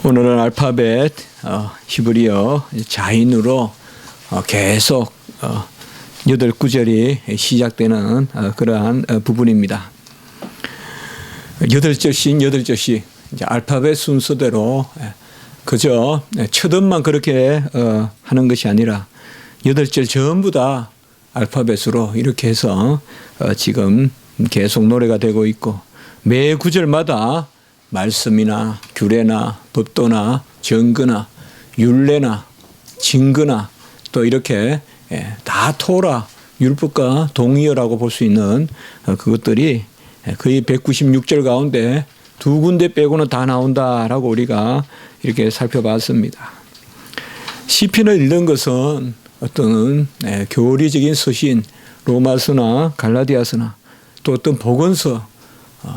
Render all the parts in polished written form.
오늘은 알파벳 히브리어 자인으로 계속 8구절이 시작되는 그러한 부분입니다. 8절씩 8절씩 이제 알파벳 순서대로 그저 첫음만 그렇게 하는 것이 아니라 8절 전부 다 알파벳으로 이렇게 해서 지금 계속 노래가 되고 있고, 매 구절마다 말씀이나 규례나 법도나 정거나 율례나 징거나 또 이렇게 다 토라 율법과 동의어라고 볼 수 있는 그것들이 거의 196절 가운데 두 군데 빼고는 다 나온다라고 우리가 이렇게 살펴봤습니다. 시편을 읽는 것은 어떤 교리적인 서신, 로마서나 갈라디아서나 또 어떤 복음서,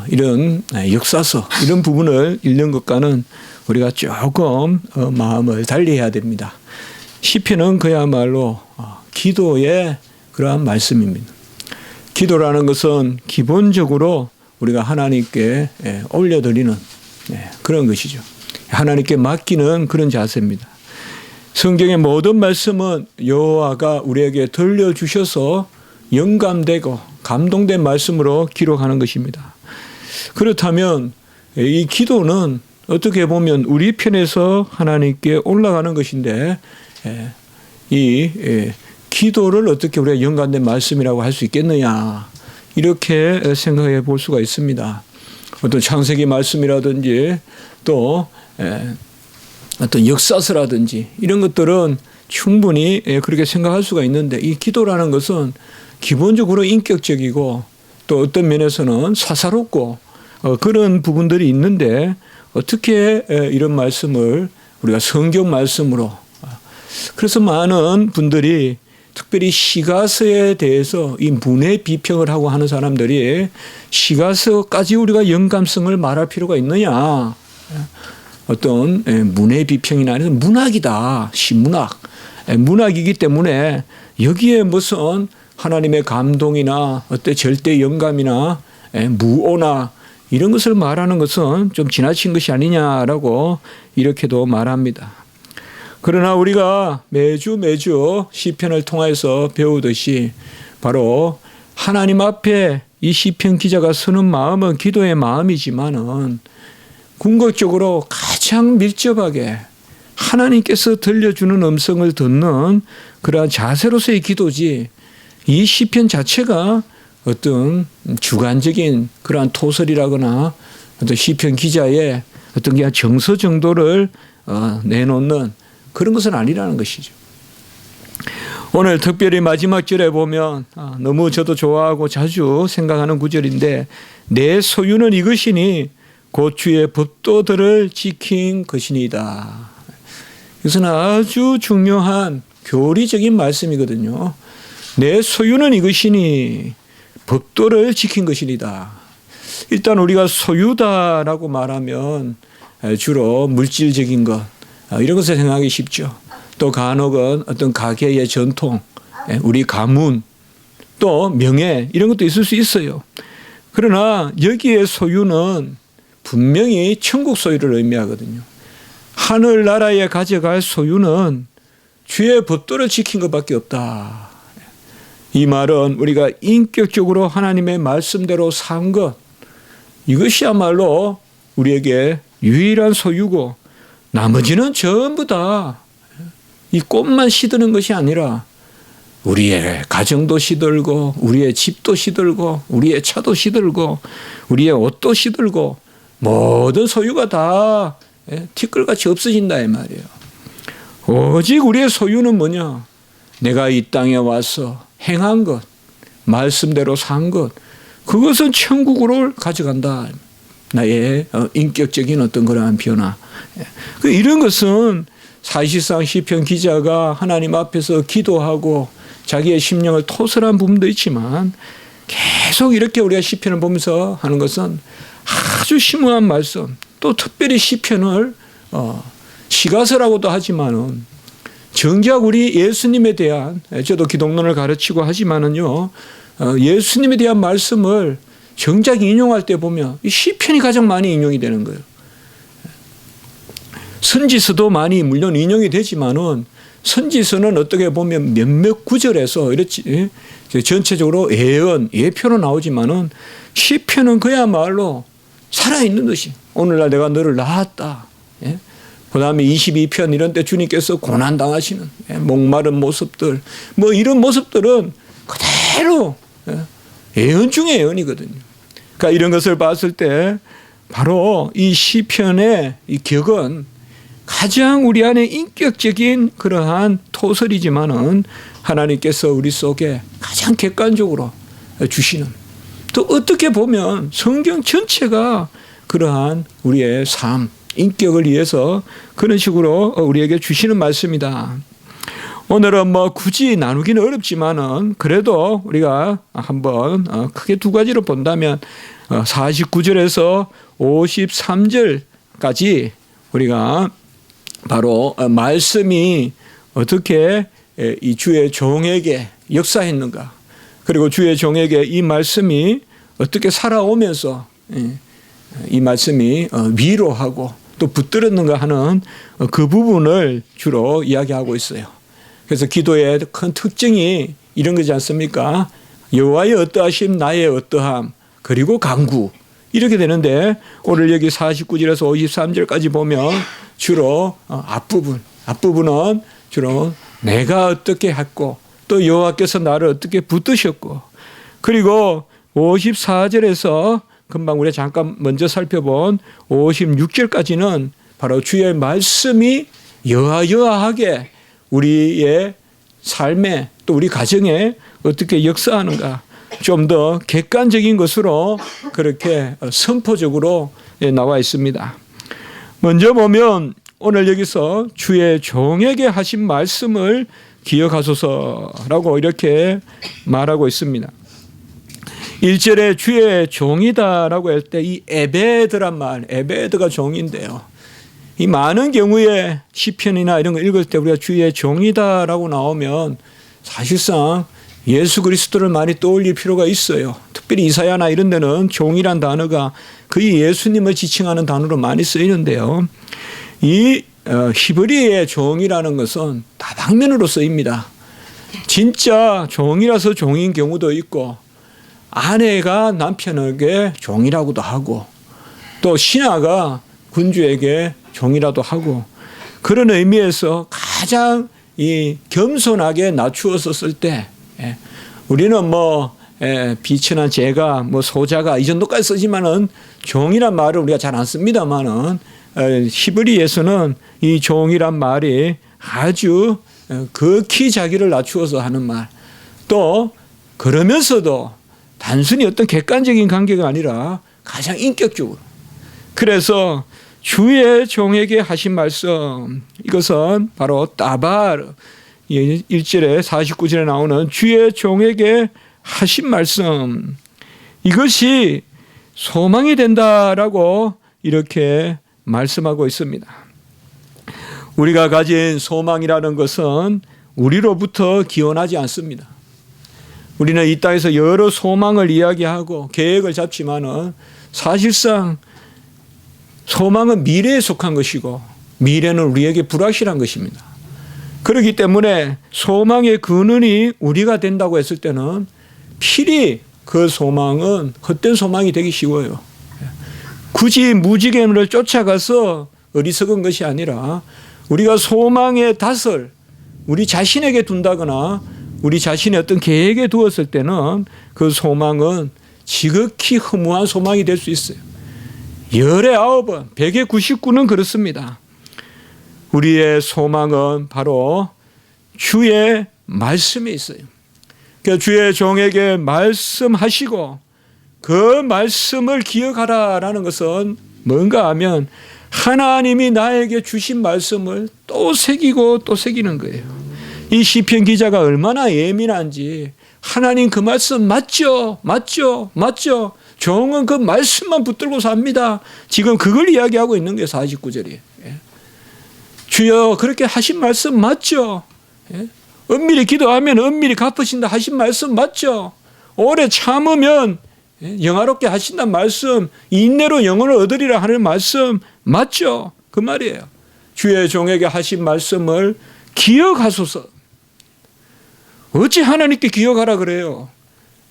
이런 역사서 이런 부분을 읽는 것과는 우리가 조금 마음을 달리해야 됩니다. 시편은 그야말로 기도의 그러한 말씀입니다. 기도라는 것은 기본적으로 우리가 하나님께 올려드리는 그런 것이죠. 하나님께 맡기는 그런 자세입니다. 성경의 모든 말씀은 여호와가 우리에게 들려주셔서 영감되고 감동된 말씀으로 기록하는 것입니다. 그렇다면 이 기도는 어떻게 보면 우리 편에서 하나님께 올라가는 것인데, 이 기도를 어떻게 우리가 영감된 말씀이라고 할 수 있겠느냐, 이렇게 생각해 볼 수가 있습니다. 어떤 창세기 말씀이라든지 또 어떤 역사서라든지 이런 것들은 충분히 그렇게 생각할 수가 있는데, 이 기도라는 것은 기본적으로 인격적이고 또 어떤 면에서는 사사롭고 그런 부분들이 있는데, 어떻게 이런 말씀을 우리가 성경 말씀으로, 그래서 많은 분들이 특별히 시가서에 대해서 이 문해 비평을 하고 하는 사람들이 시가서까지 우리가 영감성을 말할 필요가 있느냐, 어떤 문해 비평이나 아니면 문학이다, 시문학, 문학이기 때문에 여기에 무슨 하나님의 감동이나 어때 절대 영감이나 무오나 이런 것을 말하는 것은 좀 지나친 것이 아니냐라고 이렇게도 말합니다. 그러나 우리가 매주 시편을 통해서 배우듯이 바로 하나님 앞에 이 시편 기자가 서는 마음은 기도의 마음이지만은 궁극적으로 가장 밀접하게 하나님께서 들려주는 음성을 듣는 그러한 자세로서의 기도지, 이 시편 자체가 어떤 주관적인 그러한 토설이라거나 어떤 시편 기자의 어떤 그냥 정서 정도를 내놓는 그런 것은 아니라는 것이죠. 오늘 특별히 마지막 절에 보면 너무 저도 좋아하고 자주 생각하는 구절인데, 내 소유는 이것이니 곧 주의 법도들을 지킨 것이니이다. 이것은 아주 중요한 교리적인 말씀이거든요. 내 소유는 이것이니 법도를 지킨 것이니이다. 일단 우리가 소유다라고 말하면 주로 물질적인 것, 이런 것을 생각하기 쉽죠. 또 간혹은 어떤 가계의 전통, 우리 가문, 또 명예, 이런 것도 있을 수 있어요. 그러나 여기에 소유는 분명히 천국 소유를 의미하거든요. 하늘나라에 가져갈 소유는 주의 법도를 지킨 것밖에 없다. 이 말은 우리가 인격적으로 하나님의 말씀대로 산 것, 이것이야말로 우리에게 유일한 소유고, 나머지는 전부 다 이 꽃만 시드는 것이 아니라 우리의 가정도 시들고 우리의 집도 시들고 우리의 차도 시들고 우리의 옷도 시들고 모든 소유가 다 티끌같이 없어진다 이 말이에요. 오직 우리의 소유는 뭐냐? 내가 이 땅에 와서 행한 것, 말씀대로 산 것, 그것은 천국으로 가져간다. 나의 인격적인 어떤 그러한 변화. 이런 것은 사실상 시편 기자가 하나님 앞에서 기도하고 자기의 심령을 토설한 부분도 있지만, 계속 이렇게 우리가 시편을 보면서 하는 것은 아주 심오한 말씀, 또 특별히 시편을 시가서라고도 하지만은 정작 우리 예수님에 대한, 저도 기독론을 가르치고 하지만은요, 예수님에 대한 말씀을 정작 인용할 때 보면 이 시편이 가장 많이 인용이 되는 거예요. 선지서도 많이 물론 인용이 되지만은 선지서는 어떻게 보면 몇몇 구절에서 이렇지 전체적으로 예표로 나오지만은 시편은 그야말로 살아있는 듯이 오늘날 내가 너를 낳았다. 예? 그 다음에 22편 이런 때 주님께서 고난당하시는 목마른 모습들 뭐 이런 모습들은 그대로 예언 중에 예언이거든요. 그러니까 이런 것을 봤을 때 바로 이 시편의 이 격은 가장 우리 안에 인격적인 그러한 토설이지만은 하나님께서 우리 속에 가장 객관적으로 주시는 또 어떻게 보면 성경 전체가 그러한 우리의 삶, 인격을 위해서 그런 식으로 우리에게 주시는 말씀이다. 오늘은 뭐 굳이 나누기는 어렵지만은 그래도 우리가 한번 크게 두 가지로 본다면 49절에서 53절까지 우리가 바로 말씀이 어떻게 이 주의 종에게 역사했는가 그리고 주의 종에게 이 말씀이 어떻게 살아오면서 이 말씀이 위로하고 또 붙들었는가 하는 그 부분을 주로 이야기하고 있어요. 그래서 기도의 큰 특징이 이런 거지 않습니까? 여호와의 어떠하심 나의 어떠함 그리고 간구 이렇게 되는데 오늘 여기 49절에서 53절까지 보면 주로 앞부분은 주로 내가 어떻게 했고 또 여호와께서 나를 어떻게 붙드셨고 그리고 54절에서 금방 우리가 잠깐 먼저 살펴본 56절까지는 바로 주의 말씀이 여하여하하게 우리의 삶에 또 우리 가정에 어떻게 역사하는가 좀 더 객관적인 것으로 그렇게 선포적으로 나와 있습니다. 먼저 보면 오늘 여기서 주의 종에게 하신 말씀을 기억하소서라고 이렇게 말하고 있습니다. 1절에 주의 종이다라고 할 때 이 에베드란 말, 에베드가 종인데요. 이 많은 경우에 시편이나 이런 거 읽을 때 우리가 주의 종이다라고 나오면 사실상 예수 그리스도를 많이 떠올릴 필요가 있어요. 특별히 이사야나 이런 데는 종이란 단어가 거의 예수님을 지칭하는 단어로 많이 쓰이는데요. 이 히브리의 종이라는 것은 다방면으로 쓰입니다. 진짜 종이라서 종인 경우도 있고 아내가 남편에게 종이라고도 하고 또 신하가 군주에게 종이라도 하고 그런 의미에서 가장 이 겸손하게 낮추어서 쓸 때 우리는 뭐 비천한 제가 뭐 소자가 이 정도까지 쓰지만은 종이란 말을 우리가 잘 안 씁니다만은 히브리에서는 이 종이란 말이 아주 극히 자기를 낮추어서 하는 말 또 그러면서도 단순히 어떤 객관적인 관계가 아니라 가장 인격적으로 그래서 주의 종에게 하신 말씀 이것은 바로 따바르 1절에 49절에 나오는 주의 종에게 하신 말씀 이것이 소망이 된다라고 이렇게 말씀하고 있습니다. 우리가 가진 소망이라는 것은 우리로부터 기원하지 않습니다. 우리는 이 땅에서 여러 소망을 이야기하고 계획을 잡지만은 사실상 소망은 미래에 속한 것이고 미래는 우리에게 불확실한 것입니다. 그렇기 때문에 소망의 근원이 우리가 된다고 했을 때는 필히 그 소망은 헛된 소망이 되기 쉬워요. 굳이 무지개를 쫓아가서 어리석은 것이 아니라 우리가 소망의 닷을 우리 자신에게 둔다거나 우리 자신의 어떤 계획에 두었을 때는 그 소망은 지극히 허무한 소망이 될 수 있어요. 열의 9번, 100의 99는 그렇습니다. 우리의 소망은 바로 주의 말씀에 있어요. 그러니까 주의 종에게 말씀하시고 그 말씀을 기억하라라는 것은 뭔가 하면 하나님이 나에게 주신 말씀을 또 새기고 또 새기는 거예요. 이 시편 기자가 얼마나 예민한지 하나님 그 말씀 맞죠? 맞죠? 맞죠? 종은 그 말씀만 붙들고 삽니다. 지금 그걸 이야기하고 있는 게 49절이에요. 주여 그렇게 하신 말씀 맞죠? 은밀히 기도하면 은밀히 갚으신다 하신 말씀 맞죠? 오래 참으면 영화롭게 하신다는 말씀 인내로 영혼을 얻으리라 하는 말씀 맞죠? 그 말이에요. 주의 종에게 하신 말씀을 기억하소서. 어찌 하나님께 기억하라 그래요?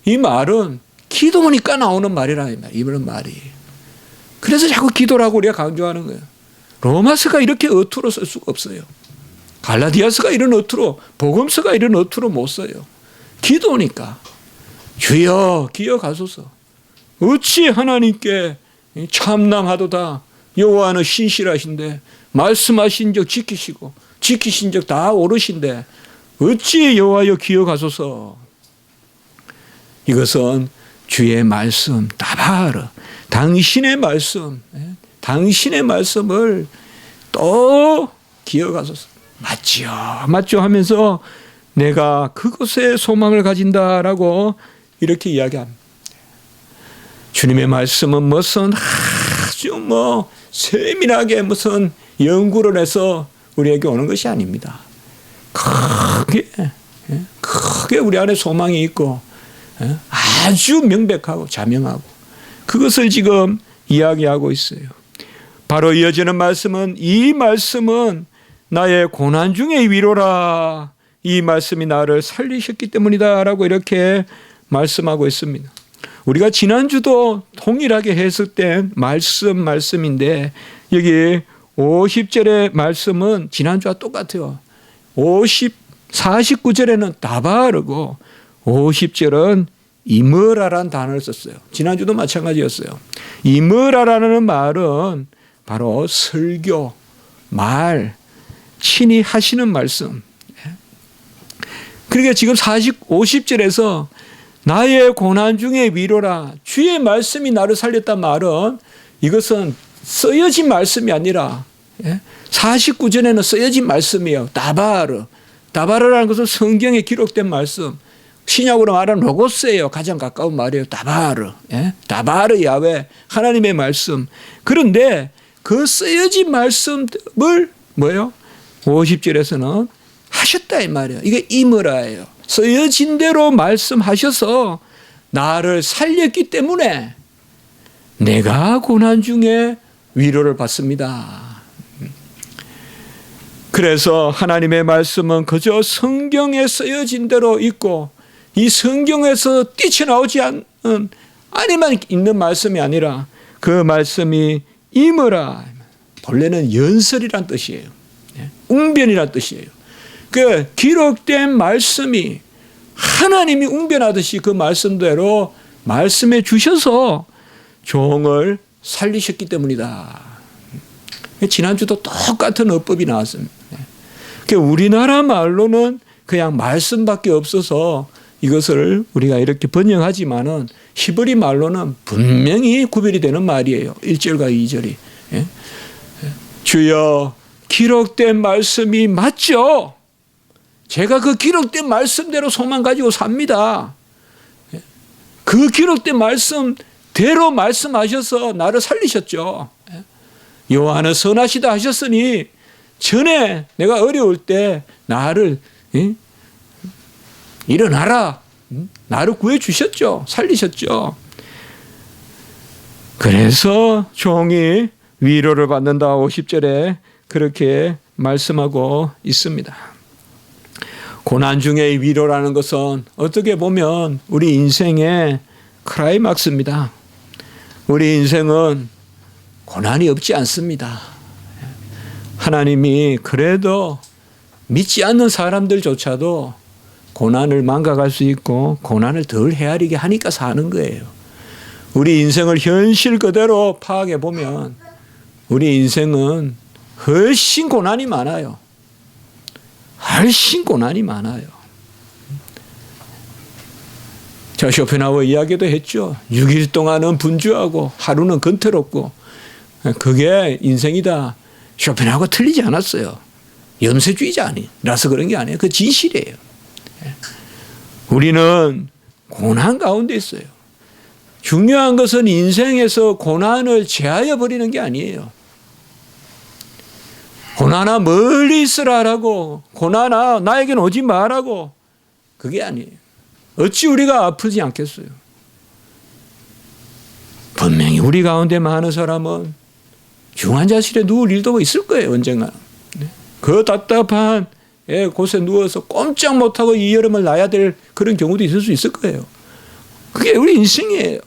이 말은 기도하니까 나오는 말이라, 이런 말이. 그래서 자꾸 기도라고 우리가 강조하는 거예요. 로마서가 이렇게 어투로 쓸 수가 없어요. 갈라디아서가 이런 어투로, 복음서가 이런 어투로 못 써요. 기도니까. 주여 기억하소서. 어찌 하나님께 참남하도다. 여호와는 신실하신데 말씀하신 적 지키시고 지키신 적 다 옳으신데 어찌 여호와여 기억하소서. 이것은 주의 말씀 다바르, 당신의 말씀, 당신의 말씀을 또 기억하소서. 맞죠 하면서 내가 그것에 소망을 가진다라고 이렇게 이야기합니다. 주님의 말씀은 무슨 아주 세밀하게 무슨 연구를 해서 우리에게 오는 것이 아닙니다. 크게 우리 안에 소망이 있고 아주 명백하고 자명하고 그것을 지금 이야기하고 있어요. 바로 이어지는 말씀은 이 말씀은 나의 고난 중의 위로라. 이 말씀이 나를 살리셨기 때문이다 라고 이렇게 말씀하고 있습니다. 우리가 지난주도 동일하게 해석된 말씀인데 여기 50절의 말씀은 지난주와 똑같아요. 49절에는 다바르고 50절은 이므라라는 단어를 썼어요. 지난주도 마찬가지였어요. 이므라라는 말은 바로 설교, 말, 친히 하시는 말씀. 그러니까 지금 50절에서 나의 고난 중에 위로라. 주의 말씀이 나를 살렸단 말은 이것은 쓰여진 말씀이 아니라 49절에는 쓰여진 말씀이에요. 다바르. 다바르라는 것은 성경에 기록된 말씀. 신약으로 말하는 로고스예요. 가장 가까운 말이에요. 다바르. 다바르 야훼. 하나님의 말씀. 그런데 그 쓰여진 말씀을 뭐예요? 50절에서는 하셨다 이 말이에요. 이게 이므라예요. 쓰여진 대로 말씀하셔서 나를 살렸기 때문에 내가 고난 중에 위로를 받습니다. 그래서 하나님의 말씀은 그저 성경에 쓰여진 대로 있고 이 성경에서 뛰쳐나오지 않는 안에만 있는 말씀이 아니라 그 말씀이 이므라. 본래는 연설이란 뜻이에요. 웅변이란 뜻이에요. 그 기록된 말씀이 하나님이 웅변하듯이 그 말씀대로 말씀해 주셔서 종을 살리셨기 때문이다. 지난주도 똑같은 어법이 나왔습니다. 우리나라 말로는 그냥 말씀밖에 없어서 이것을 우리가 이렇게 번역하지만은 히브리 말로는 분명히 구별이 되는 말이에요. 1절과 2절이. 주여 기록된 말씀이 맞죠? 제가 그 기록된 말씀대로 소망 가지고 삽니다. 그 기록된 말씀대로 말씀하셔서 나를 살리셨죠. 여호와는 선하시다 하셨으니 전에 내가 어려울 때 나를 일어나라. 나를 구해 주셨죠. 살리셨죠. 그래서 종이 위로를 받는다 50절에 그렇게 말씀하고 있습니다. 고난 중의 위로라는 것은 어떻게 보면 우리 인생의 클라이막스입니다. 우리 인생은 고난이 없지 않습니다. 하나님이 그래도 믿지 않는 사람들조차도 고난을 망각할 수 있고 고난을 덜 헤아리게 하니까 사는 거예요. 우리 인생을 현실 그대로 파악해 보면 우리 인생은 훨씬 고난이 많아요. 훨씬 고난이 많아요. 자, 쇼펜하우어 이야기도 했죠. 6일 동안은 분주하고 하루는 건태롭고 그게 인생이다. 쇼펜하우어가 틀리지 않았어요. 염세주의자 아니라서 그런 게 아니에요. 그 진실이에요. 우리는 고난 가운데 있어요. 중요한 것은 인생에서 고난을 제하여 버리는 게 아니에요. 고난아 멀리 있으라라고, 고난아 나에게는 오지 마라고, 그게 아니에요. 어찌 우리가 아프지 않겠어요? 분명히 우리 가운데 많은 사람은 중환자실에 누울 일도 있을 거예요. 언젠가. 그 답답한 곳에 누워서 꼼짝 못하고 이 여름을 나야 될 그런 경우도 있을 수 있을 거예요. 그게 우리 인생이에요.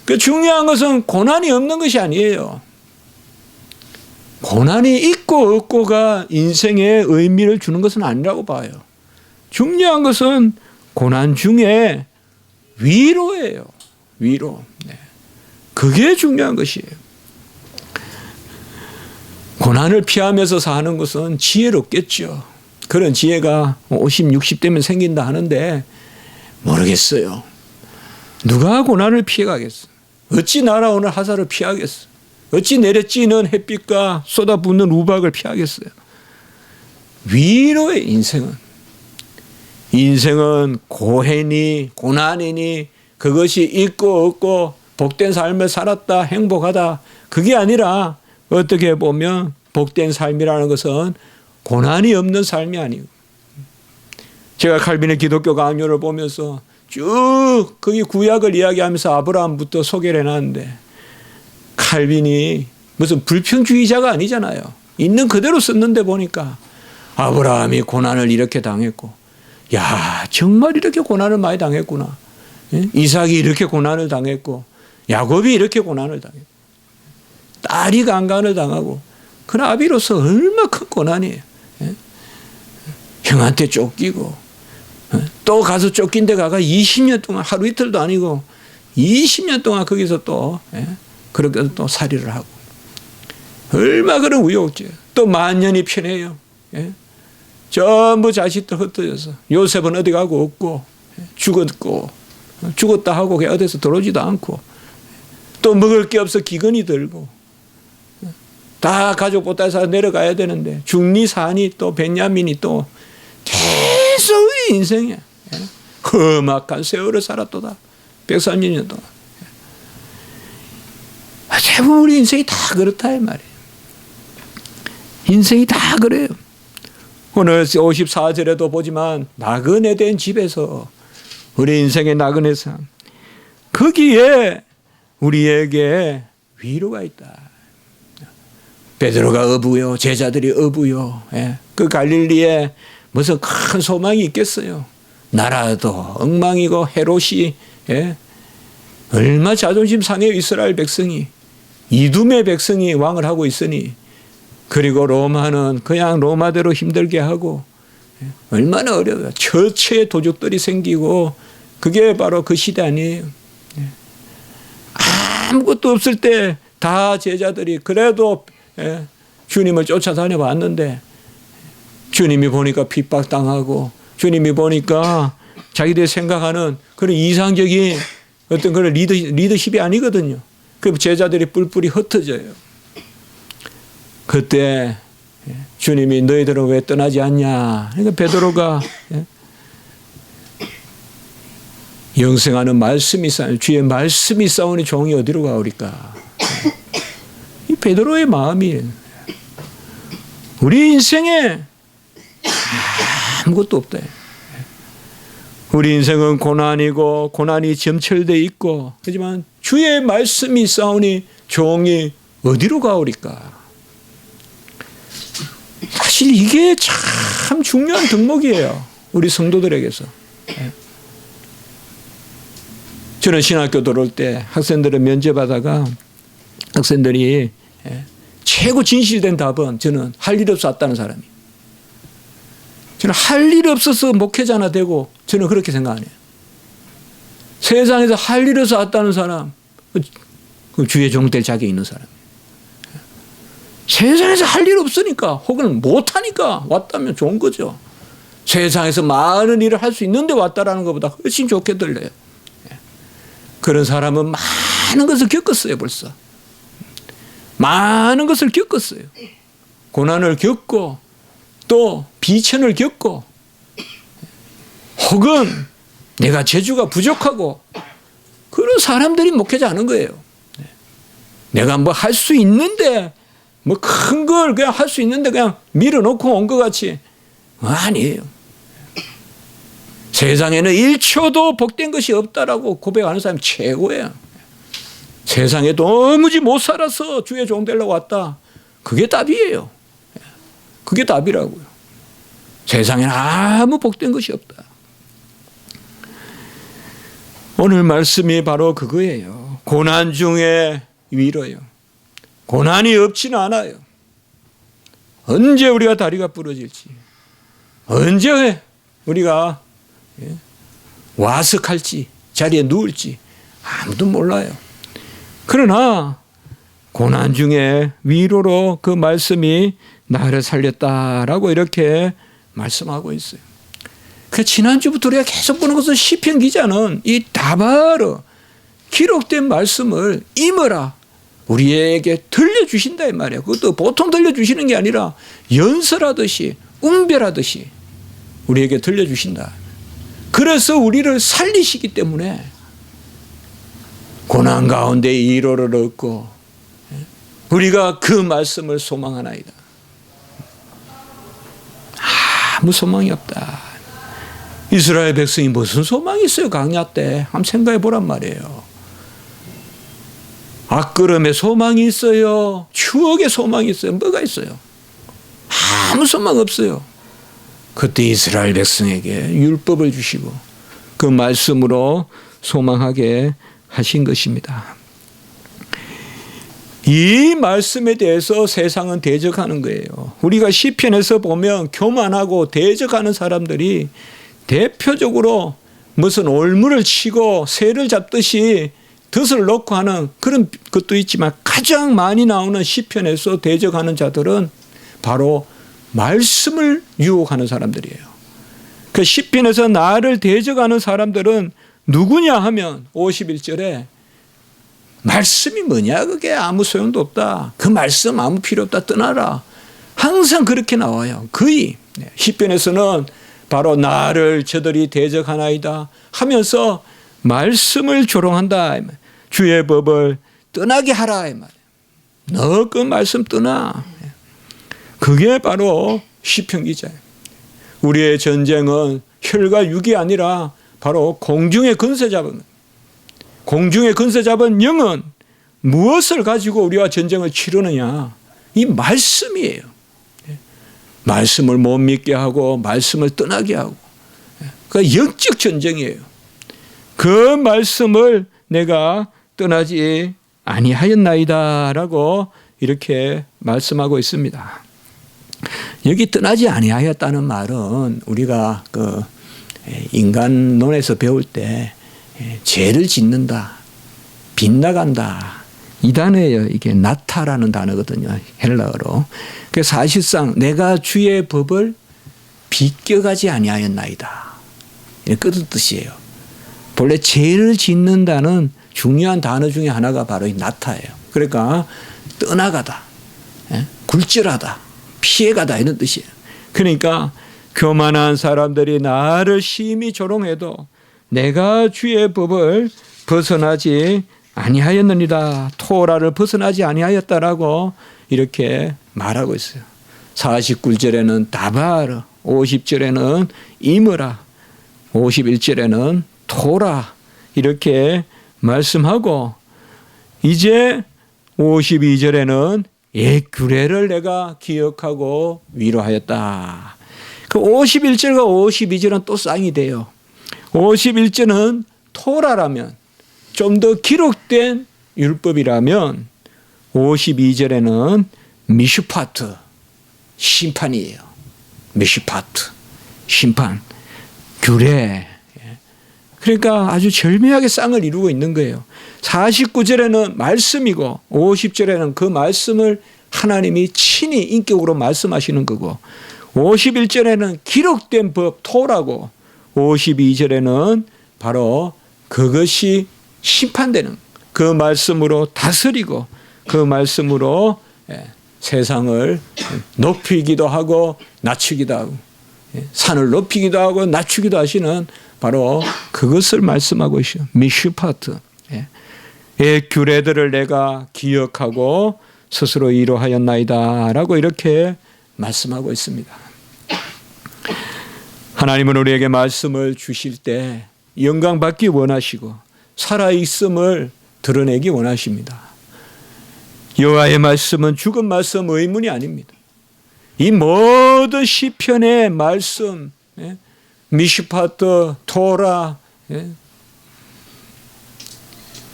그 중요한 것은 고난이 없는 것이 아니에요. 고난이 있고 없고가 인생의 의미를 주는 것은 아니라고 봐요. 중요한 것은 고난 중에 위로예요. 위로. 그게 중요한 것이에요. 고난을 피하면서 사는 것은 지혜롭겠죠. 그런 지혜가 50, 60대면 생긴다 하는데 모르겠어요. 누가 고난을 피해가겠어? 어찌 날아오는 화살을 피하겠어? 어찌 내려찌는 햇빛과 쏟아붓는 우박을 피하겠어요? 위로의 인생은. 인생은 고해니 고난이니 그것이 있고 없고 복된 삶을 살았다 행복하다 그게 아니라 어떻게 보면 복된 삶이라는 것은 고난이 없는 삶이 아니고 제가 칼빈의 기독교 강요를 보면서 쭉 거기 구약을 이야기하면서 아브라함부터 소개를 해놨는데 칼빈이 무슨 불평주의자가 아니잖아요. 있는 그대로 썼는데 보니까 아브라함이 고난을 이렇게 당했고 야 정말 이렇게 고난을 많이 당했구나. 이삭이 이렇게 고난을 당했고 야곱이 이렇게 고난을 당했고 딸이 강간을 당하고 그 아비로서 얼마나 큰 고난이에요. 형한테 쫓기고 또 가서 쫓긴 데 가가 20년 동안 하루 이틀도 아니고 20년 동안 거기서 또 그렇게 또 살이를 하고 얼마 그런 우여곡절 또 만년이 편해요. 전부 자식들 흩어져서 요셉은 어디 가고 없고 죽었고 죽었다 하고 그냥 어디서 들어오지도 않고 또 먹을 게 없어 기근이 들고 다 가족 보따리에서 내려가야 되는데 중리 산이 또 베냐민이 또 계속 우리 인생에 험악한 세월을 살았도다. 130년 동안. 대부분 우리 인생이 다 그렇다 이 말이에요. 인생이 다 그래요. 오늘 54절에도 보지만 나그네 된 집에서 우리 인생의 나그네 삶 거기에 우리에게 위로가 있다. 베드로가 어부요. 제자들이 어부요. 그 갈릴리에 무슨 큰 소망이 있겠어요. 나라도 엉망이고 헤롯이 얼마 자존심 상해요. 이스라엘 백성이. 이둠의 백성이 왕을 하고 있으니 그리고 로마는 그냥 로마대로 힘들게 하고 얼마나 어려워요. 처처의 도적들이 생기고 그게 바로 그 시대 아니에요. 아무것도 없을 때 다 제자들이 그래도 주님을 쫓아다녀 봤는데 주님이 보니까 핍박당하고 주님이 보니까 자기들이 생각하는 그런 이상적인 어떤 그런 리더십이 아니거든요. 그 제자들이 뿔뿔이 흩어져요. 그때 주님이 너희들은 왜 떠나지 않냐. 그러니까 베드로가 영생하는 말씀이 싸우니 주의 말씀이 싸우니 종이 어디로 가오리까. 이 베드로의 마음이 우리 인생에 아무것도 없다. 우리 인생은 고난이고 고난이 점철되어 있고 하지만 주의 말씀이 싸우니 종이 어디로 가오리까. 사실 이게 참 중요한 덕목이에요. 우리 성도들에게서. 저는 신학교 들어올 때 학생들을 면접하다가 학생들이 최고 진실된 답은 저는 할 일 없어 왔다는 사람이. 저는 할 일 없어서 목회자나 되고 저는 그렇게 생각 안 해요. 세상에서 할 일 없어 왔다는 사람, 그 주의 종 될 자격이 있는 사람. 세상에서 할 일 없으니까 혹은 못하니까 왔다면 좋은 거죠. 세상에서 많은 일을 할 수 있는데 왔다라는 것보다 훨씬 좋게 들려요. 그런 사람은 많은 것을 겪었어요. 벌써. 많은 것을 겪었어요. 고난을 겪고 또 비천을 겪고 혹은 내가 재주가 부족하고 그런 사람들이 목회자 하는 거예요. 내가 뭐 할 수 있는데 뭐 큰 걸 그냥 할 수 있는데 그냥 밀어놓고 온 것 같이 아니에요. 세상에는 1초도 복된 것이 없다라고 고백하는 사람이 최고예요. 세상에 도무지 못 살아서 주의 종 되려고 왔다. 그게 답이에요. 그게 답이라고요. 세상에는 아무 복된 것이 없다. 오늘 말씀이 바로 그거예요. 고난 중에 위로요. 고난이 없지는 않아요. 언제 우리가 다리가 부러질지, 언제 우리가 와석할지, 자리에 누울지 아무도 몰라요. 그러나 고난 중에 위로로 그 말씀이 나를 살렸다라고 이렇게 말씀하고 있어요. 그 지난주부터 우리가 계속 보는 것은 시편 기자는 이 다바로 기록된 말씀을 임으라 우리에게 들려주신다 이 말이에요. 그것도 보통 들려주시는 게 아니라 연설하듯이 웅별하듯이 우리에게 들려주신다. 그래서 우리를 살리시기 때문에 고난 가운데 위로를 얻고 우리가 그 말씀을 소망하나이다. 아무 소망이 없다. 이스라엘 백성이 무슨 소망이 있어요? 광야 때 한번 생각해 보란 말이에요. 앞걸음에 소망이 있어요? 추억에 소망이 있어요? 뭐가 있어요? 아무 소망 없어요. 그때 이스라엘 백성에게 율법을 주시고 그 말씀으로 소망하게 하신 것입니다. 이 말씀에 대해서 세상은 대적하는 거예요. 우리가 시편에서 보면 교만하고 대적하는 사람들이 대표적으로 무슨 올무를 치고 새를 잡듯이 덫을 놓고 하는 그런 것도 있지만 가장 많이 나오는 시편에서 대적하는 자들은 바로 말씀을 유혹하는 사람들이에요. 그 시편에서 나를 대적하는 사람들은 누구냐 하면 51절에 말씀이 뭐냐 그게 아무 소용도 없다. 그 말씀 아무 필요 없다. 떠나라. 항상 그렇게 나와요. 거의 시편에서는 바로 나를 저들이 대적하나이다 하면서 말씀을 조롱한다. 주의 법을 떠나게 하라. 너 그 말씀 떠나. 그게 바로 시편 기자예요. 우리의 전쟁은 혈과 육이 아니라 바로 공중의 권세 잡은 공중의 권세 잡은 영은 무엇을 가지고 우리와 전쟁을 치르느냐? 이 말씀이에요. 말씀을 못 믿게 하고 말씀을 떠나게 하고 그 영적 전쟁이에요. 그 말씀을 내가 떠나지 아니하였나이다라고 이렇게 말씀하고 있습니다. 여기 떠나지 아니하였다는 말은 우리가 그 인간론에서 배울 때 죄를 짓는다, 빗나간다 이 단어예요. 이게 나타라는 단어거든요. 헬라어로. 그래서 사실상 내가 주의 법을 비껴가지 아니하였나이다. 그 뜻이에요. 본래 죄를 짓는다는 중요한 단어 중에 하나가 바로 이 나타예요. 그러니까 떠나가다, 굴절하다, 피해가다 이런 뜻이에요. 그러니까 교만한 사람들이 나를 심히 조롱해도 내가 주의 법을 벗어나지 아니하였느니라. 토라를 벗어나지 아니하였다라고 이렇게 말하고 있어요. 49절에는 다바르, 50절에는 이므라, 51절에는 토라 이렇게 말씀하고 이제 52절에는 옛 규례를 내가 기억하고 위로하였다. 그 51절과 52절은 또 쌍이 돼요. 51절은 토라라면 좀 더 기록된 율법이라면 52절에는 미슈파트 심판이에요. 미슈파트 심판 규례. 그러니까 아주 절묘하게 쌍을 이루고 있는 거예요. 49절에는 말씀이고 50절에는 그 말씀을 하나님이 친히 인격으로 말씀하시는 거고 51절에는 기록된 법 토라고 52절에는 바로 그것이 심판되는 그 말씀으로 다스리고 그 말씀으로 세상을 높이기도 하고 낮추기도 하고 산을 높이기도 하고 낮추기도 하시는 바로 그것을 말씀하고 있어요. 미슈파트. 규례들을 내가 기억하고 스스로 이루하였나이다 라고 이렇게 말씀하고 있습니다. 하나님은 우리에게 말씀을 주실 때 영광 받기 원하시고 살아있음을 드러내기 원하십니다. 여호와의 말씀은 죽은 말씀 의문이 아닙니다. 이 모든 시편의 말씀, 미슈파트, 토라,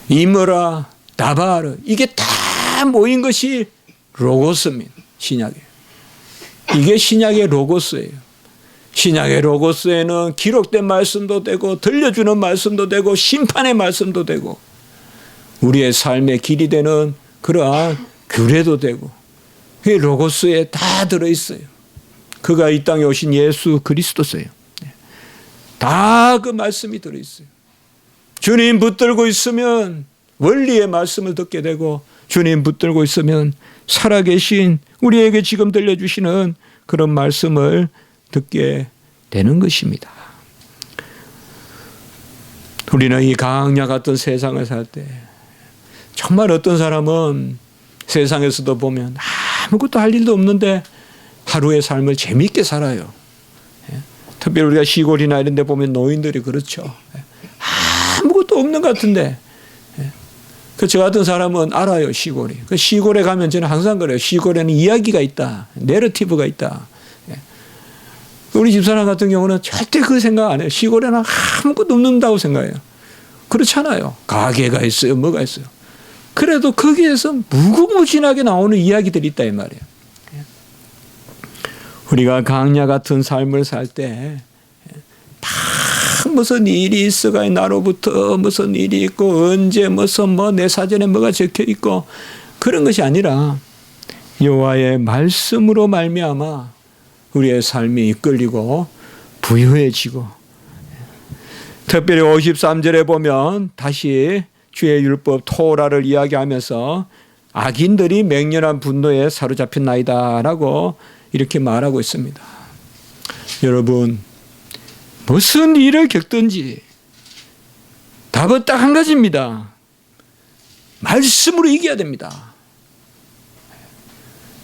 이므라, 다바르, 이게 다 모인 것이 로고스입니다. 신약에. 이게 신약의 로고스예요. 신약의 로고스에는 기록된 말씀도 되고 들려주는 말씀도 되고 심판의 말씀도 되고 우리의 삶의 길이 되는 그러한 규례도 되고 그게 로고스에 다 들어있어요. 그가 이 땅에 오신 예수 그리스도세요. 다 그 말씀이 들어있어요. 주님 붙들고 있으면 원리의 말씀을 듣게 되고 주님 붙들고 있으면 살아계신 우리에게 지금 들려주시는 그런 말씀을 듣게 되는 것입니다. 우리는 이 강야 같은 세상을 살 때 정말 어떤 사람은 세상에서도 보면 아무것도 할 일도 없는데 하루의 삶을 재미있게 살아요. 특별히 우리가 시골이나 이런 데 보면 노인들이 그렇죠. 아무것도 없는 것 같은데 저 같은 사람은 알아요. 시골이. 그 시골에 가면 저는 항상 그래요. 시골에는 이야기가 있다. 내러티브가 있다. 우리 집사람 같은 경우는 절대 그 생각 안 해요. 시골에는 아무것도 없는다고 생각해요. 그렇잖아요. 가게가 있어요. 뭐가 있어요. 그래도 거기에서 무궁무진하게 나오는 이야기들이 있다 이 말이에요. 우리가 강야 같은 삶을 살 때 무슨 일이 있어가 나로부터 무슨 일이 있고 언제 무슨 내 사전에 뭐가 적혀 있고 그런 것이 아니라 여호와의 말씀으로 말미암아 우리의 삶이 이끌리고 부유해지고 특별히 53절에 보면 다시 주의 율법 토라를 이야기하면서 악인들이 맹렬한 분노에 사로잡힌나이다 라고 이렇게 말하고 있습니다. 여러분 무슨 일을 겪든지 답은 딱 한 가지입니다. 말씀으로 이겨야 됩니다.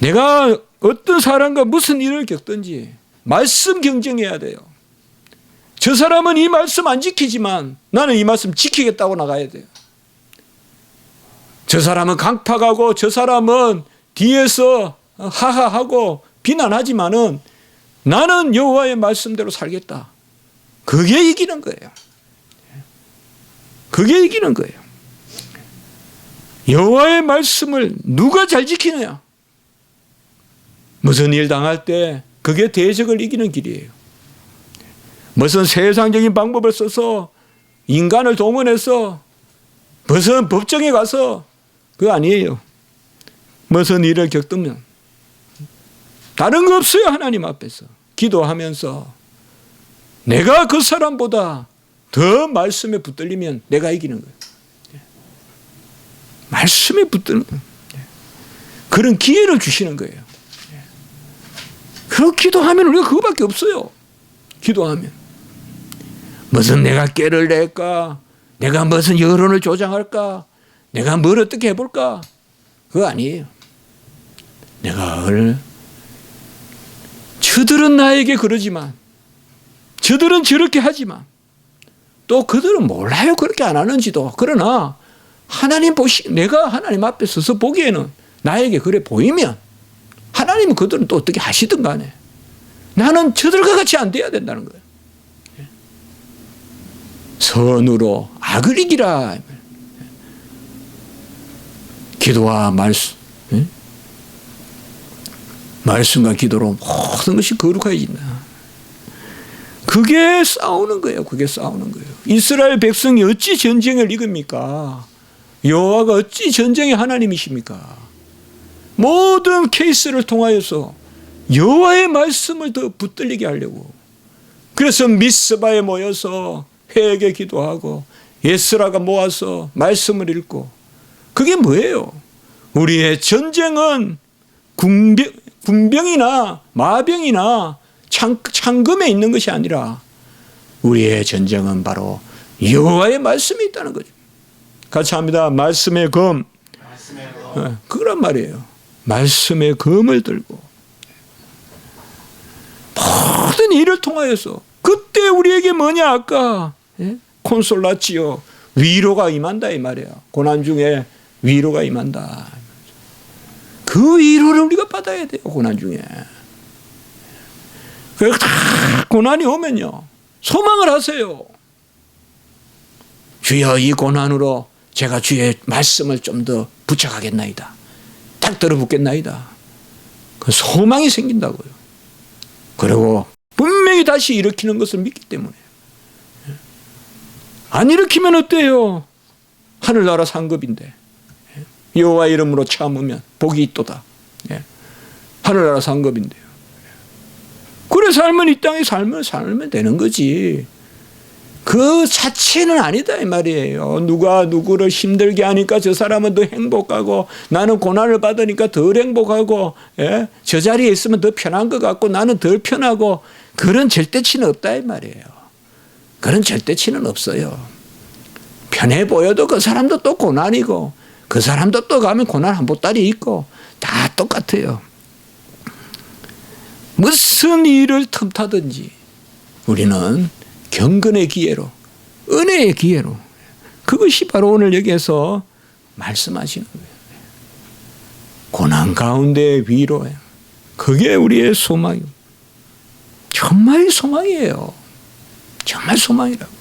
내가 어떤 사람과 무슨 일을 겪든지 말씀 경쟁해야 돼요. 저 사람은 이 말씀 안 지키지만 나는 이 말씀 지키겠다고 나가야 돼요. 저 사람은 강팍하고 저 사람은 뒤에서 하하하고 비난하지만은 나는 여호와의 말씀대로 살겠다. 그게 이기는 거예요. 그게 이기는 거예요. 여호와의 말씀을 누가 잘 지키느냐? 무슨 일 당할 때 그게 대적을 이기는 길이에요. 무슨 세상적인 방법을 써서 인간을 동원해서 무슨 법정에 가서 그거 아니에요. 무슨 일을 겪으면 다른 거 없어요. 하나님 앞에서 기도하면서 내가 그 사람보다 더 말씀에 붙들리면 내가 이기는 거예요. 말씀에 붙드는 거예요. 그런 기회를 주시는 거예요. 그렇게 기도하면 우리가 그거밖에 없어요. 기도하면 무슨 내가 깨를 낼까, 내가 무슨 여론을 조장할까, 내가 뭘 어떻게 해볼까, 그거 아니에요. 내가 저들은 나에게 그러지만 저들은 저렇게 하지만 또 그들은 몰라요. 그렇게 안 하는지도. 그러나 하나님 내가 하나님 앞에 서서 보기에는 나에게 그래 보이면 하나님은 그들은 또 어떻게 하시든 간에 나는 저들과 같이 안 돼야 된다는 거예요. 선으로 악을 이기라. 기도와 말씀과 기도로 모든 것이 거룩해진다. 그게 싸우는 거예요. 그게 싸우는 거예요. 이스라엘 백성이 어찌 전쟁을 이깁니까? 여호와가 어찌 전쟁의 하나님이십니까? 모든 케이스를 통하여서 여호와의 말씀을 더 붙들리게 하려고. 그래서 미스바에 모여서 회개 기도하고 예스라가 모아서 말씀을 읽고. 그게 뭐예요? 우리의 전쟁은 군병이나 마병이나 창금에 있는 것이 아니라 우리의 전쟁은 바로 여호와의 말씀이 있다는 거죠. 같이 합니다. 말씀의 검. 그런 말이에요. 말씀의 검을 들고 모든 일을 통하여서 그때 우리에게 뭐냐 아까 콘솔라치오 위로가 임한다 이 말이에요. 고난 중에 위로가 임한다. 그 위로를 우리가 받아야 돼요. 고난 중에. 그 다 고난이 오면요, 소망을 하세요. 주여, 이 고난으로 제가 주의 말씀을 좀 더 붙여가겠나이다. 딱 들어붙겠나이다. 그 소망이 생긴다고요. 그리고 분명히 다시 일으키는 것을 믿기 때문에. 안 일으키면 어때요? 하늘나라 상급인데. 여호와 이름으로 참으면 복이 있도다. 하늘나라 상급인데요. 그래 살면 이 땅에 살면 되는 거지. 그 자체는 아니다 이 말이에요. 누가 누구를 힘들게 하니까 저 사람은 더 행복하고 나는 고난을 받으니까 덜 행복하고, 저 자리에 있으면 더 편한 것 같고 나는 덜 편하고, 그런 절대치는 없다 이 말이에요. 그런 절대치는 없어요. 편해 보여도 그 사람도 또 고난이고 그 사람도 또 가면 고난 한 보따리 있고 다 똑같아요. 무슨 일을 틈타든지 우리는 경건의 기회로, 은혜의 기회로, 그것이 바로 오늘 여기에서 말씀하시는 거예요. 고난 가운데 위로예요. 그게 우리의 소망입니다. 정말 소망이에요. 정말 소망이라고.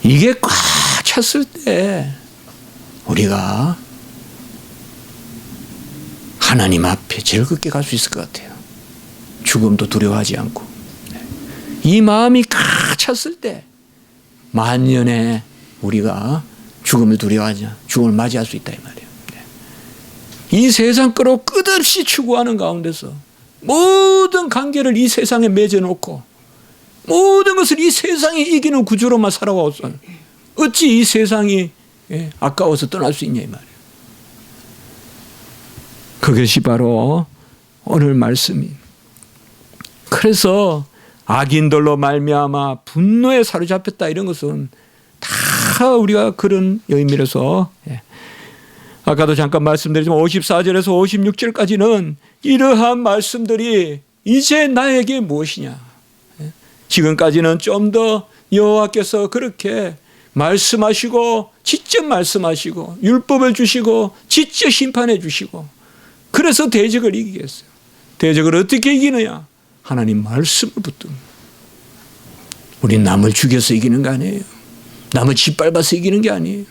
이게 꽉 찼을 때 우리가 하나님 앞에 즐겁게 갈 수 있을 것 같아요. 죽음도 두려워하지 않고. 이 마음이 꽉 찼을 때 만년에 우리가 죽음을 두려워하지 않고 죽음을 맞이할 수 있다 이 말이에요. 이 세상 거로 끝없이 추구하는 가운데서 모든 관계를 이 세상에 맺어놓고 모든 것을 이 세상이 이기는 구조로만 살아왔어요. 어찌 이 세상이 아까워서 떠날 수 있냐 이 말이에요. 그것이 바로 오늘 말씀이. 그래서 악인들로 말미암아 분노에 사로잡혔다 이런 것은 다 우리가 그런 의미로서, 아까도 잠깐 말씀드렸지만 54절에서 56절까지는 이러한 말씀들이 이제 나에게 무엇이냐. 지금까지는 좀 더 여호와께서 그렇게 말씀하시고 직접 말씀하시고 율법을 주시고 직접 심판해 주시고 그래서 대적을 이기게 했어요. 대적을 어떻게 이기느냐? 하나님 말씀을 붙듭니다. 우린 남을 죽여서 이기는 거 아니에요. 남을 짓밟아서 이기는 게 아니에요.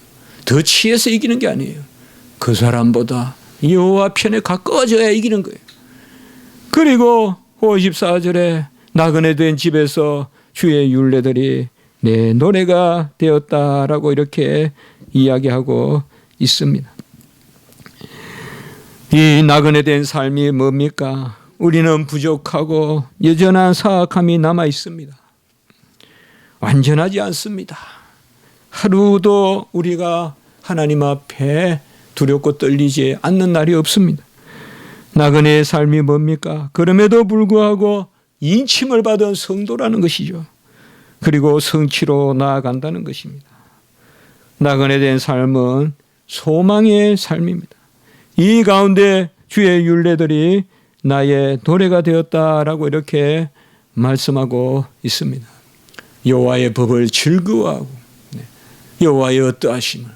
더 취해서 이기는 게 아니에요. 그 사람보다 여호와 편에 가까워져야 이기는 거예요. 그리고 54절에 나그네 된 집에서 주의 율례들이 내 노래가 되었다라고 이렇게 이야기하고 있습니다. 이 나그네 된 삶이 뭡니까? 우리는 부족하고 여전한 사악함이 남아 있습니다. 완전하지 않습니다. 하루도 우리가 하나님 앞에 두렵고 떨리지 않는 날이 없습니다. 나그네의 삶이 뭡니까? 그럼에도 불구하고 인침을 받은 성도라는 것이죠. 그리고 성취로 나아간다는 것입니다. 나그네 된 삶은 소망의 삶입니다. 이 가운데 주의 율례들이 나의 노래가 되었다라고 이렇게 말씀하고 있습니다. 여호와의 법을 즐거워하고 여호와의 어떠하심을,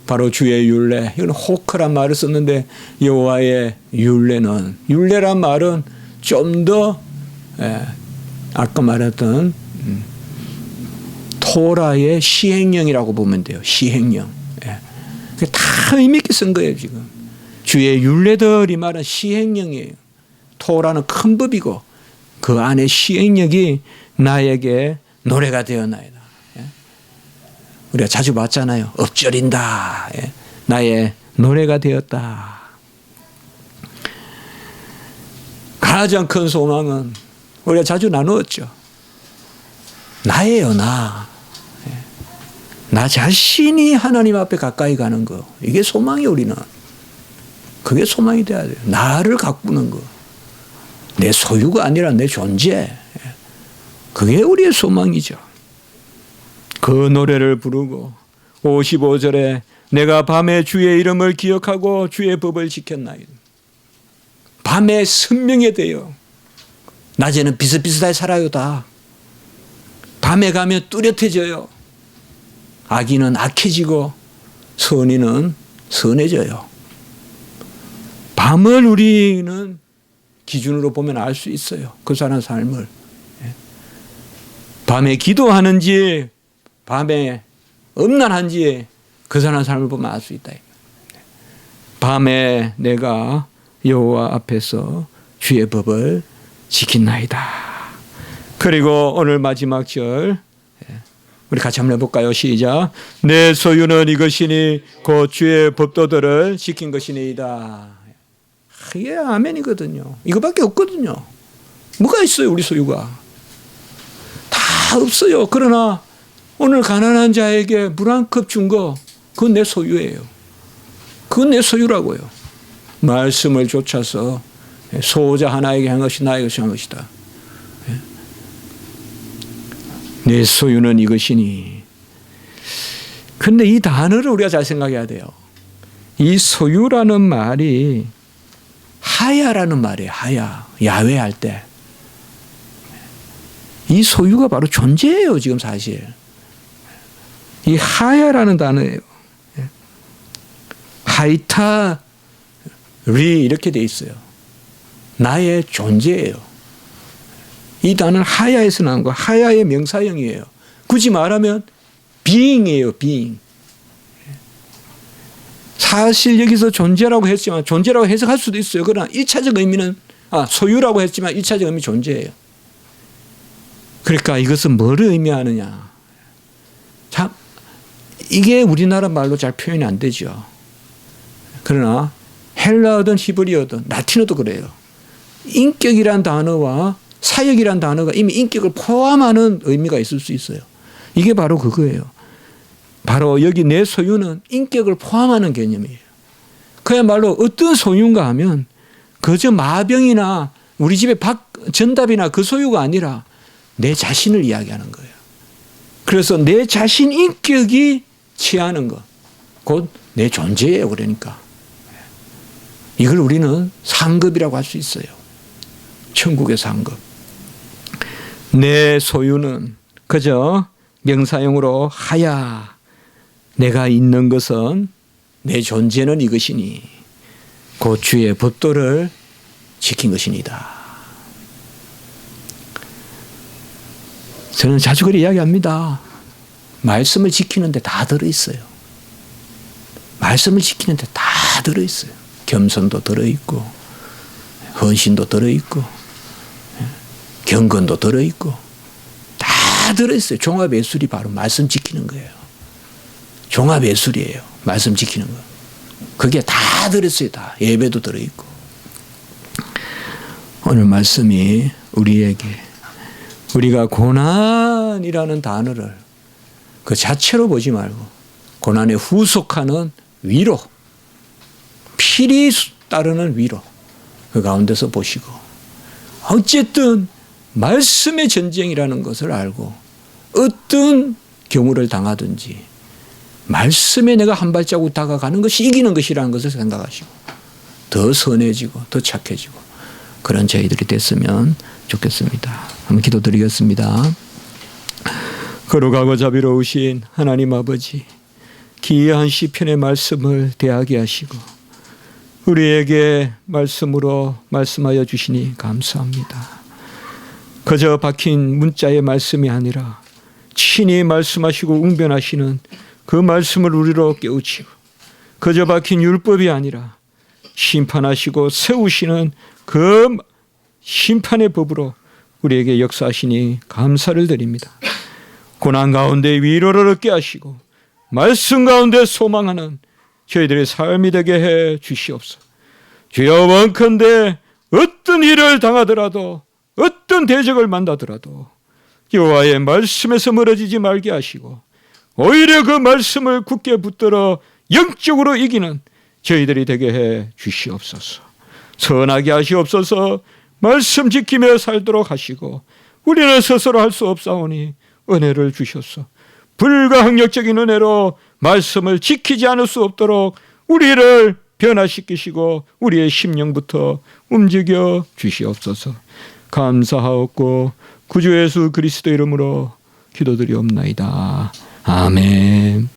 바로 주의 율례, 이건 호크란 말을 썼는데 여호와의 율례는, 율례란 말은 좀 더 아까 말했던 토라의 시행령이라고 보면 돼요. 시행령. 다 의미 있게 쓴 거예요 지금. 주의 율례들이 말은 시행령이에요. 토라는 큰 법이고 그 안에 시행령이 나에게 노래가 되었나이다. 우리가 자주 봤잖아요. 엎절인다. 나의 노래가 되었다. 가장 큰 소망은 우리가 자주 나누었죠. 나예요, 나. 나 자신이 하나님 앞에 가까이 가는 거. 이게 소망이 우리는. 그게 소망이 돼야 돼요. 나를 가꾸는 거. 내 소유가 아니라 내 존재. 그게 우리의 소망이죠. 그 노래를 부르고 55절에 내가 밤에 주의 이름을 기억하고 주의 법을 지켰나이다. 밤에 선명해 돼요. 낮에는 비슷비슷하게 살아요 다. 밤에 가면 뚜렷해져요. 악인은 악해지고 선인은 선해져요. 밤을 우리는 기준으로 보면 알 수 있어요. 그 사람 삶을. 밤에 기도하는지 밤에 음란한지 그 사람 삶을 보면 알 수 있다. 밤에 내가 여호와 앞에서 주의 법을 지킨나이다. 그리고 오늘 마지막 절 우리 같이 한번 해볼까요? 시작. 내 소유는 이것이니 곧 주의 법도들을 지킨 것이니이다. 이게 아멘이거든요. 이거밖에 없거든요. 뭐가 있어요, 우리 소유가? 다 없어요. 그러나 오늘 가난한 자에게 물 한 컵 준 거, 그건 내 소유예요. 그건 내 소유라고요. 말씀을 쫓아서 소자 하나에게 한 것이 나의 것이 한 것이다. 내 소유는 이것이니. 근데 이 단어를 우리가 잘 생각해야 돼요. 이 소유라는 말이 하야라는 말이에요. 하야. 야훼 할 때. 이 소유가 바로 존재예요, 지금 사실. 이 하야라는 단어예요. 하이타 리 이렇게 돼 있어요. 나의 존재예요. 이 단어는 하야에서 나온 거. 하야의 명사형이에요. 굳이 말하면 being이에요. being. 사실 여기서 존재라고 했지만 존재라고 해석할 수도 있어요. 그러나 1차적 의미는 소유라고 했지만 1차적 의미 존재예요. 그러니까 이것은 뭐를 의미하느냐. 참 이게 우리나라 말로 잘 표현이 안 되죠. 그러나 헬라어든 히브리어든 라틴어도 그래요. 인격이란 단어와 사역이란 단어가 이미 인격을 포함하는 의미가 있을 수 있어요. 이게 바로 그거예요. 바로 여기 내 소유는 인격을 포함하는 개념이에요. 그야말로 어떤 소유인가 하면 그저 마병이나 우리 집에 전답이나 그 소유가 아니라 내 자신을 이야기하는 거예요. 그래서 내 자신 인격이 취하는 것, 곧 내 존재예요. 그러니까 이걸 우리는 상급이라고 할 수 있어요. 천국의 상급. 내 소유는 그저 명사형으로 하야. 내가 있는 것은 내 존재는 이것이니 곧 주의 법도를 지킨 것이니다. 저는 자주 그렇게 이야기합니다. 말씀을 지키는데 다 들어있어요. 말씀을 지키는데 다 들어있어요. 겸손도 들어있고 헌신도 들어있고 경건도 들어있고 다 들어있어요. 종합예술이 바로 말씀 지키는 거예요. 종합예술이에요. 말씀 지키는 거. 그게 다 들어있어요. 다. 예배도 들어있고. 오늘 말씀이 우리에게 우리가 고난이라는 단어를 그 자체로 보지 말고 고난에 후속하는 위로, 필히 따르는 위로 그 가운데서 보시고 어쨌든 말씀의 전쟁이라는 것을 알고 어떤 경우를 당하든지 말씀에 내가 한 발자국 다가가는 것이 이기는 것이라는 것을 생각하시고 더 선해지고 더 착해지고 그런 저희들이 됐으면 좋겠습니다. 한번 기도드리겠습니다. 거룩하고 자비로우신 하나님 아버지, 기이한 시편의 말씀을 대하게 하시고 우리에게 말씀으로 말씀하여 주시니 감사합니다. 그저 박힌 문자의 말씀이 아니라 친히 말씀하시고 웅변하시는 그 말씀을 우리로 깨우치고 그저 박힌 율법이 아니라 심판하시고 세우시는 그 심판의 법으로 우리에게 역사하시니 감사를 드립니다. 고난 가운데 위로를 얻게 하시고 말씀 가운데 소망하는 저희들의 삶이 되게 해 주시옵소서. 주여 원컨대 어떤 일을 당하더라도 어떤 대적을 만나더라도 여호와의 말씀에서 멀어지지 말게 하시고 오히려 그 말씀을 굳게 붙들어 영적으로 이기는 저희들이 되게 해 주시옵소서. 선하게 하시옵소서. 말씀 지키며 살도록 하시고 우리는 스스로 할 수 없사오니 은혜를 주셨소. 불가항력적인 은혜로 말씀을 지키지 않을 수 없도록 우리를 변화시키시고 우리의 심령부터 움직여 주시옵소서. 감사하옵고 구주 예수 그리스도 이름으로 기도드리옵나이다. 아멘.